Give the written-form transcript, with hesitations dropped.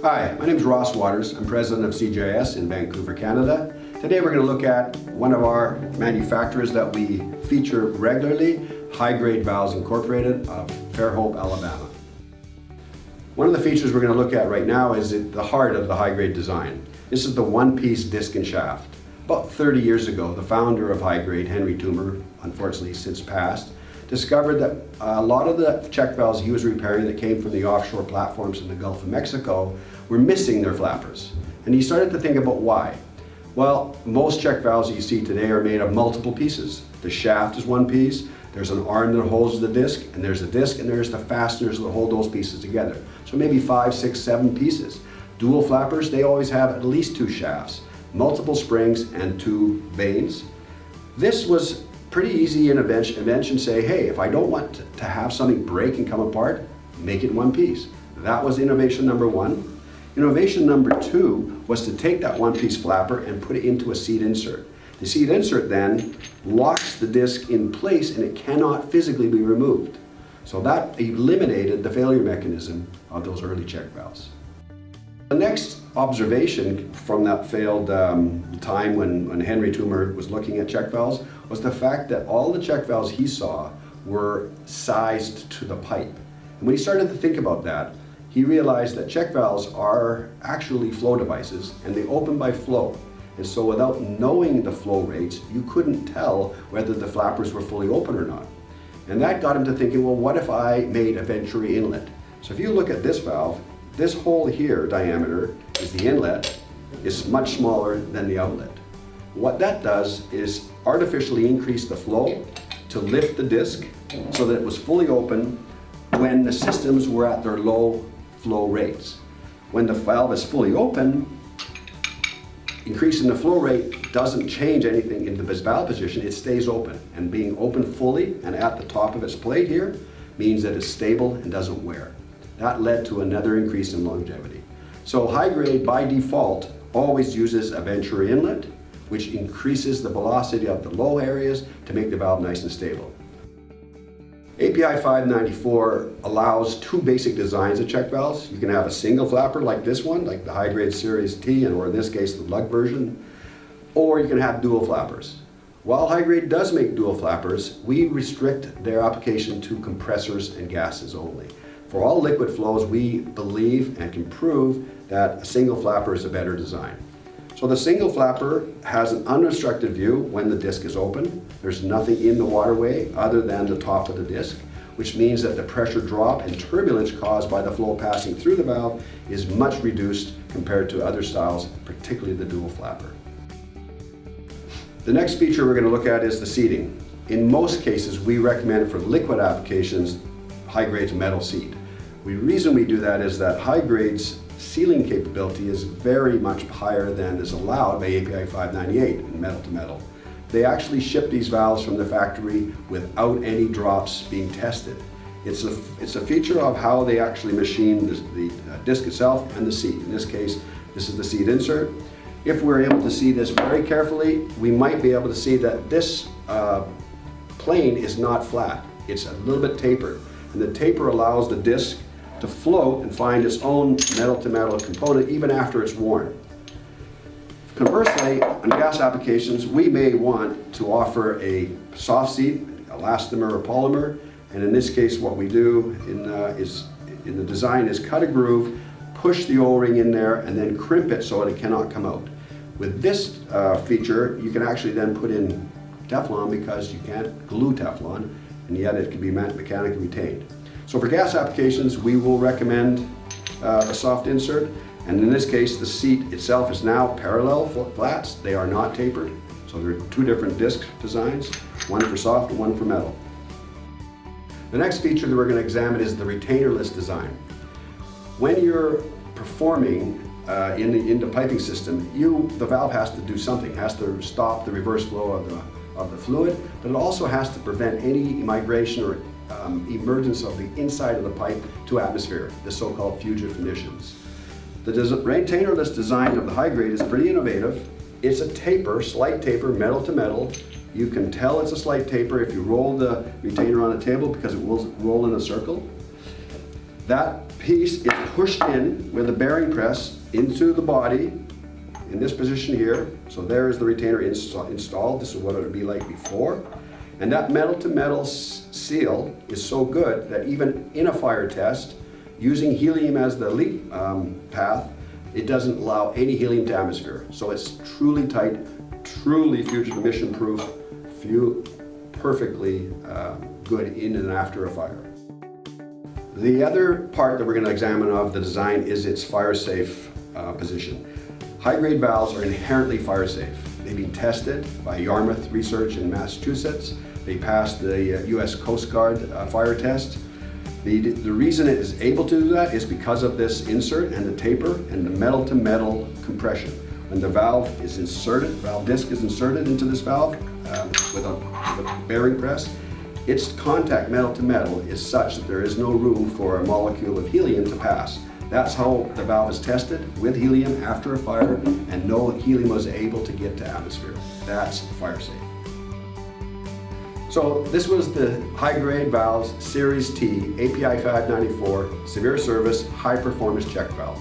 Hi, my name is Ross Waters. I'm president of CGIS in Vancouver, Canada. Today we're going to look at one of our manufacturers that we feature regularly, High Grade Valves Incorporated of Fairhope, Alabama. One of the features we're going to look at right now is at the heart of the high grade design. This is the one-piece disc and shaft. About 30 years ago, the founder of High Grade, Henry Toomer, unfortunately since passed, discovered that a lot of the check valves he was repairing that came from the offshore platforms in the Gulf of Mexico were missing their flappers. And he started to think about why. Well, most check valves that you see today are made of multiple pieces. The shaft is one piece, there's an arm that holds the disc, and there's a disc, and there's the fasteners that hold those pieces together. So maybe 5, 6, 7 pieces. Dual flappers, they always have at least 2 shafts, multiple springs, and 2 vanes. This was pretty easy invention. Say, hey, if I don't want to have something break and come apart, make it one piece. That was innovation number 1. Innovation number 2 was to take that one-piece flapper and put it into a seat insert. The seat insert then locks the disc in place and it cannot physically be removed. So that eliminated the failure mechanism of those early check valves. The next observation from that failed time when Henry Toomer was looking at check valves was the fact that all the check valves he saw were sized to the pipe. And when he started to think about that, he realized that check valves are actually flow devices and they open by flow. And so without knowing the flow rates, you couldn't tell whether the flappers were fully open or not. And that got him to thinking, well, what if I made a Venturi inlet? So if you look at this valve, this hole here, diameter, is the inlet, is much smaller than the outlet. What that does is artificially increase the flow to lift the disc so that it was fully open when the systems were at their low flow rates. When the valve is fully open, increasing the flow rate doesn't change anything in the valve position, it stays open. And being open fully and at the top of its plate here means that it's stable and doesn't wear. That led to another increase in longevity. So High Grade by default always uses a Venturi inlet, which increases the velocity of the low areas to make the valve nice and stable. API 594 allows 2 basic designs of check valves. You can have a single flapper like this one, like the High Grade Series T, or in this case the lug version, or you can have dual flappers. While High Grade does make dual flappers, we restrict their application to compressors and gases only. For all liquid flows, we believe and can prove that a single flapper is a better design. So the single flapper has an unobstructed view when the disc is open. There's nothing in the waterway other than the top of the disc, which means that the pressure drop and turbulence caused by the flow passing through the valve is much reduced compared to other styles, particularly the dual flapper. The next feature we're going to look at is the seating. In most cases, we recommend for liquid applications, High Grade's metal seat. The reason we do that is that High Grade's sealing capability is very much higher than is allowed by API 598 in metal to metal. They actually ship these valves from the factory without any drops being tested. It's a feature of how they actually machine the disc itself and the seat. In this case, this is the seat insert. If we're able to see this very carefully, we might be able to see that this plane is not flat. It's a little bit tapered. And the taper allows the disc to float and find its own metal-to-metal component even after it's worn. Conversely, on gas applications, we may want to offer a soft seat, elastomer or polymer, and in this case what we do in the design is cut a groove, push the O-ring in there, and then crimp it so that it cannot come out. With this feature, you can actually then put in Teflon because you can't glue Teflon, and yet it can be mechanically retained. So for gas applications, we will recommend a soft insert, and in this case, the seat itself is now parallel flats. They are not tapered, so there are 2 different disc designs, one for soft and one for metal. The next feature that we're going to examine is the retainerless design. When you're performing in the piping system, the valve has to do something. It has to stop the reverse flow of the fluid, but it also has to prevent any migration or emergence of the inside of the pipe to atmosphere, the so-called fugitive emissions. The retainerless design of the High Grade is pretty innovative. It's a taper, slight taper, metal to metal. You can tell it's a slight taper if you roll the retainer on a table because it will roll in a circle. That piece is pushed in with a bearing press into the body in this position here. So there is the retainer installed. This is what it would be like before. And that metal-to-metal seal is so good that even in a fire test, using helium as the leak path, it doesn't allow any helium to atmosphere. So it's truly tight, truly future emission proof, perfectly good in and after a fire. The other part that we're going to examine of the design is its fire safe position. High-grade valves are inherently fire safe. They've been tested by Yarmouth Research in Massachusetts. They passed the US Coast Guard fire test. The reason it is able to do that is because of this insert and the taper and the metal-to-metal compression. When the valve is inserted, valve disc is inserted into this valve with a bearing press, its contact metal-to-metal is such that there is no room for a molecule of helium to pass. That's how the valve is tested with helium after a fire, and no helium was able to get to atmosphere. That's fire safe. So this was the high-grade valves Series T API 594 severe service high performance check valve.